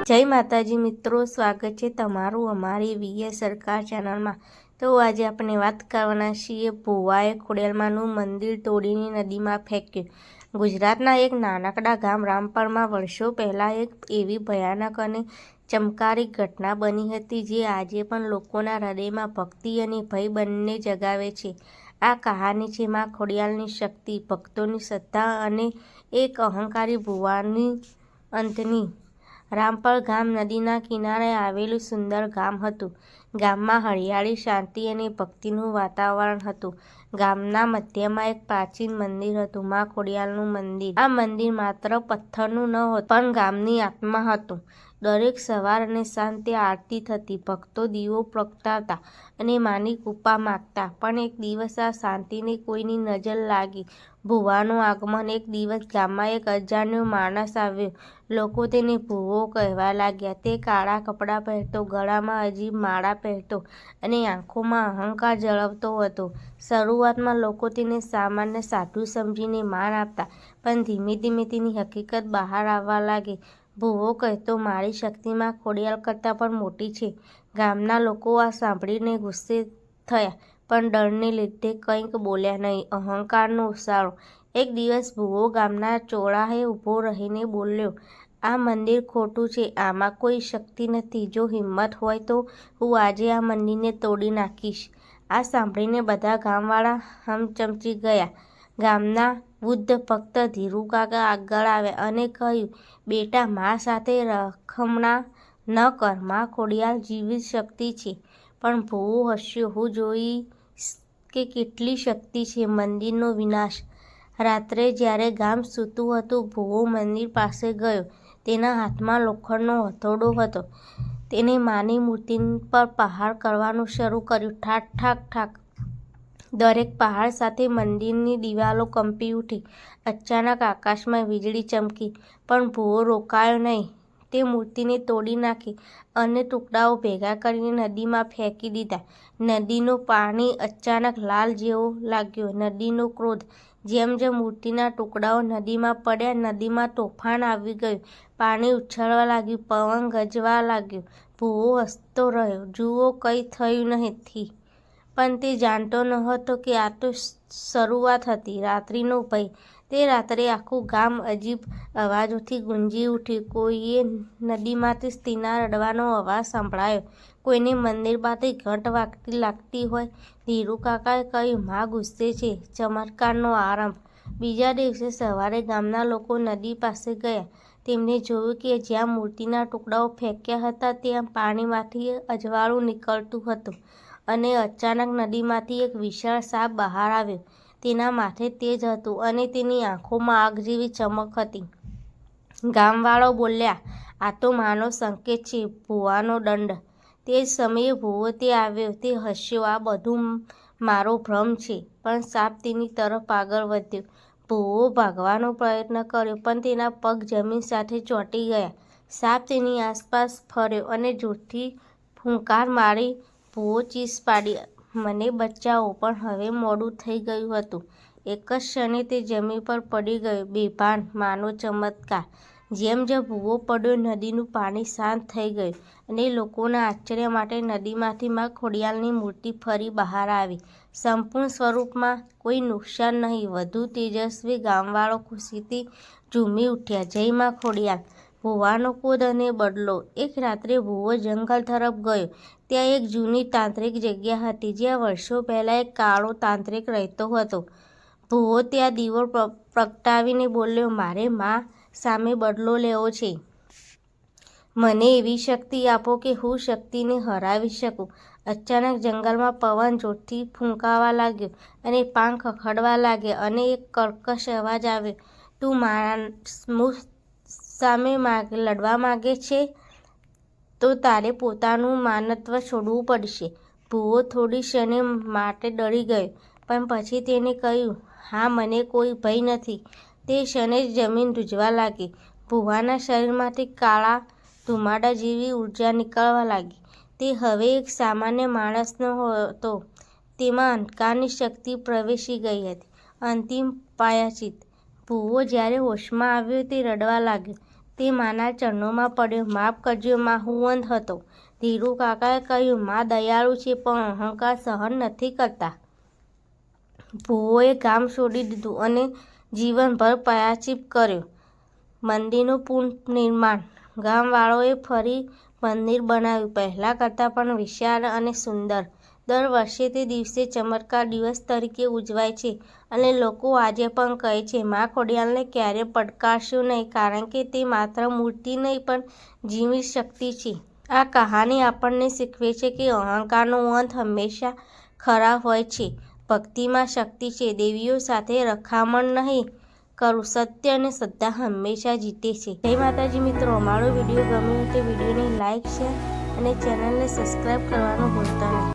જય માતાજી મિત્રો, સ્વાગત છે તમારું અમારી વીએસ સરકાર ચેનલમાં। તો આજે આપણે વાત કરવાના છીએ ભુવાએ ખોડિયારમાંનું મંદિર તોડીને નદીમાં ફેંક્યું। ગુજરાતના એક નાનકડા ગામ રામપરમાં વર્ષો પહેલાં એક એવી ભયાનક અને ચમત્કારિક ઘટના બની હતી જે આજે પણ લોકોના હૃદયમાં ભક્તિ અને ભય બંને જગાવે છે। આ કહાની છે માં ખોડિયારની શક્તિ, ભક્તોની શ્રદ્ધા અને એક અહંકારી ભુવાની અંતની। રામપર ગામ નદીના કિનારે આવેલું સુંદર ગામ હતું। ગામમાં હરિયાળી, શાંતિ અને ભક્તિનું વાતાવરણ હતું। ગામના મધ્યમાં એક પ્રાચીન મંદિર હતું, માં ખોડિયારનું મંદિર। આ મંદિર માત્ર પથ્થરનું ન હતું, પણ ગામની આત્મા હતું। દરેક સવાર અને સાંજ ત્યાં આરતી થતી, ભક્તો દીવો પ્રગટાવતા અને માની કૃપા માંગતા। પણ એક દિવસ આ શાંતિને કોઈની નજર લાગી, ભુવાનું આગમન। એક દિવસ ગામમાં એક અજાણ્યો માણસ આવ્યો, લોકો તેને ભુવો કહેવા લાગ્યા। તે કાળા કપડાં પહેરતો, ગળામાં અજીબ માળા પહેરતો અને આંખોમાં અહંકાર ઝળકતો હતો। શરૂઆતમાં લોકો તેને સામાન્ય સાધુ સમજીને માન આપતા, પણ ધીમે ધીમે તેની હકીકત બહાર આવવા લાગી। ભુવો કહેતો, મારી શક્તિ માં ખોડિયાર કરતાં પણ મોટી છે। ગામના લોકો આ સાંભળીને ગુસ્સે થયા, પણ ડરને લીધે કંઈક બોલ્યા નહીં। અહંકારનો ઓસારો। એક દિવસ ભુવો ગામના ચોરાહે ઊભો રહીને બોલ્યો, આ મંદિર ખોટું છે, આમાં કોઈ શક્તિ નથી। જો હિંમત હોય તો હું આજે આ મંદિરને તોડી નાખીશ। આ સાંભળીને બધા ગામવાળા હમચમચી ગયા। ગામના વૃદ્ધ ભક્ત ધીરુકાકા આગળ આવ્યા અને કહ્યું, બેટા, મા સાથે રખમણા ન કર, માં ખોડિયાર જીવિત શક્તિ છે। પણ ભુવો હસ્યો, હું જોઈશ કે કેટલી શક્તિ છે। મંદિરનો વિનાશ। રાત્રે જ્યારે ગામ સૂતું હતું, ભુવો મંદિર પાસે ગયો। તેના હાથમાં લોખંડનો હથોડો હતો। તેણે માની મૂર્તિ પર પ્રહાર કરવાનું શરૂ કર્યું, ઠાક ઠાક ઠાક। દરેક પ્રહાર સાથે મંદિરની દિવાલો કંપી ઉઠી। અચાનક આકાશમાં વીજળી ચમકી, પણ ભુવો રોકાયો નહીં। તે મૂર્તિને તોડી નાખી અને ટુકડાઓ ભેગા કરીને નદીમાં ફેંકી દીધા। નદીનો પાણી અચાનક લાલ જેવો લાગ્યો। નદીનો ક્રોધ। જેમ જેમ મૂર્તિના ટુકડાઓ નદીમાં પડ્યા, નદીમાં તોફાન આવી ગયું। પાણી ઉછળવા લાગ્યું, પવન ગરજવા લાગ્યો। ભુવો હસતો રહ્યો, જુઓ, કંઈ થયું નથી। પણ તે જાણતો નહોતો કે આ તો શરૂઆત હતી રાત્રિનો ભય। તે રાત્રે આખું ગામ અજીબ અવાજોથી ગુંજી ઉઠ્યું। કોઈએ નદીમાંથી સ્ત્રીના રડવાનો અવાજ સંભળાયો, કોઈને મંદિર પાસે ઘંટ વાગતી લાગતી હોય। ધીરુકાકાએ કહ્યું, માં ગુસ્સે છે। ચમત્કારનો આરંભ। બીજા દિવસે સવારે ગામના લોકો નદી પાસે ગયા। તેમણે જોયું કે જ્યાં મૂર્તિના ટુકડાઓ ફેંક્યા હતા, ત્યાં પાણીમાંથી અજવાળું નીકળતું હતું અને અચાનક નદીમાંથી એક વિશાળ સાપ બહાર આવ્યો। તેના માથે તેજ હતું અને તેની આંખોમાં આગ જેવી ચમક હતી। ગામવાળાઓ બોલ્યા, આ તો માનો સંકેત છે, ભુવાનો દંડ। તે જ સમયે ભુવો ત્યાં આવ્યો। તે હસ્યો, આ બધું મારો ભ્રમ છે। પણ સાપ તેની તરફ આગળ વધ્યો। ભુવો ભાગવાનો પ્રયત્ન કર્યો, પણ તેના પગ જમીન સાથે ચોંટી ગયા। સાપ તેની આસપાસ ફર્યો અને જોરથી ફૂંકાર મારી ભુવો ચીસ પાડી, મને બચાવો। પણ હવે મોડું થઈ ગયું હતું। એક જ ક્ષણે તે જમીન પર પડી ગયો, બેભાન। માનો ચમત્કાર। જેમ જેમ ભુવો પડ્યો, નદીનું પાણી શાંત થઈ ગયું અને લોકોના આશ્ચર્ય માટે નદીમાંથી માં ખોડિયારની મૂર્તિ ફરી બહાર આવી, સંપૂર્ણ સ્વરૂપમાં। કોઈ નુકસાન નહીં, વધુ તેજસ્વી। ગામવાળાઓ ખુશીથી ઝૂમી ઉઠ્યા, જય માં ખોડિયાર। ભુવાનો ક્રોધ અને બદલો। એક રાત્રે ભુવો જંગલ તરફ ગયો। ત્યાં એક જૂની તાંત્રિક જગ્યા હતી, જ્યાં વર્ષો પહેલાં એક કાળો તાંત્રિક રહેતો હતો। ભુવો ત્યાં દીવો પ્રગટાવીને બોલ્યો, મારે માં સામે બદલો લેવો છે। મને એવી શક્તિ આપો કે હું શક્તિને હરાવી શકું। અચાનક જંગલમાં પવન જોરથી ફૂંકાવા લાગ્યો અને પાન ખખડવા લાગ્યા અને એક કર્કશ અવાજ આવ્યો, તું મારા સામે લડવા માંગે છે તો તારે પોતાનું માનત્વ છોડવું પડશે। ભુવો થોડી ક્ષણે માટે ડરી ગયો, પણ પછી તેણે કહ્યું, હા, મને કોઈ ભય નથી। તે ક્ષણે જ જમીન ધ્રુજવા લાગી। ભુવાના શરીરમાંથી કાળા ધુમાડા જેવી ઉર્જા નીકળવા લાગી। તે હવે એક સામાન્ય માણસ નહોતો, તેમાં અંધકારની શક્તિ પ્રવેશી ગઈ હતી। અંતિમ પ્રાયશ્ચિત। ભુવો જ્યારે હોશમાં આવ્યો, તે રડવા લાગ્યો। તે માના ચરણોમાં પડ્યો. માફ કરજો માં, હું અંધ હતો. ધીરુ કાકાએ કહ્યું, માં દયાળુ છે પણ અહંકાર સહન નથી કરતા. ભુવોએ ગામ છોડી દીધું અને જીવનભર પ્રાયશ્ચિત કર્યો. મંદિરનું પુનર્નિર્માણ. ગામવાળાઓએ ફરી મંદિર બનાવ્યું, પહેલાં કરતાં પણ વિશાળ અને સુંદર. દર વર્ષે તે દિવસે ચમત્કાર દિવસ તરીકે ઉજવાય છે અને લોકો આજે પણ કહે છે, માં ખોડિયારને ક્યારેય પડકારશો નહીં, કારણ કે તે માત્ર મૂર્તિ નહીં પણ જીવિત શક્તિ છે. આ કહાની આપણને શીખવે છે કે અહંકારનો અંત હંમેશા ખરાબ હોય છે. ભક્તિમાં શક્તિ છે. દેવીઓ સાથે રખામણ નહીં કરવું. સત્ય અને શ્રદ્ધા હંમેશા જીતે છે. જય માતાજી મિત્રો, અમારો વિડીયો ગમ્યો તો વિડીયોને લાઇક, શેર અને ચેનલને સબસ્ક્રાઈબ કરવાનું ભૂલતા નહીં.